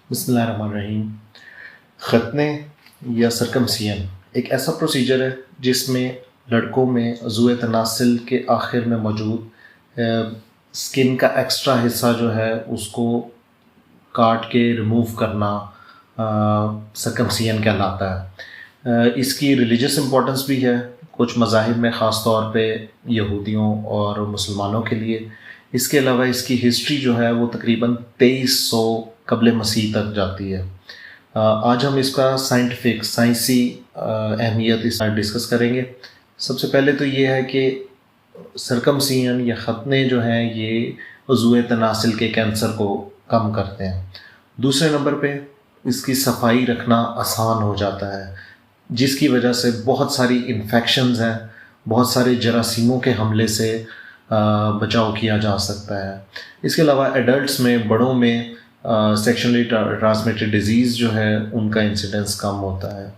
بسم اللہ الرحمن الرحیم۔ ختنے یا سرکمسیئن ایک ایسا پروسیجر ہے جس میں لڑکوں میں عضو تناسل کے آخر میں موجود سکن کا ایکسٹرا حصہ جو ہے اس کو کاٹ کے ریموو کرنا سرکمسیئن کہلاتا ہے۔ اس کی ریلیجس امپورٹنس بھی ہے کچھ مذاہب میں، خاص طور پہ یہودیوں اور مسلمانوں کے لیے۔ اس کے علاوہ اس کی ہسٹری جو ہے وہ تقریباً 2300 قبل مسیح تک جاتی ہے۔ آج ہم اس کا سائنسی اہمیت اس میں ڈسکس کریں گے۔ سب سے پہلے تو یہ ہے کہ سرکمسیئن یا ختنے جو ہیں یہ عضو تناسل کے کینسر کو کم کرتے ہیں۔ دوسرے نمبر پہ اس کی صفائی رکھنا آسان ہو جاتا ہے، جس کی وجہ سے بہت ساری انفیکشنز ہیں، بہت سارے جراثیموں کے حملے سے بچاؤ کیا جا سکتا ہے۔ اس کے علاوہ ایڈلٹس میں، بڑوں میں سیکشنلی ٹرانسمیٹڈ ڈیزیز جو ہے ان کا انسیڈنس کم ہوتا ہے۔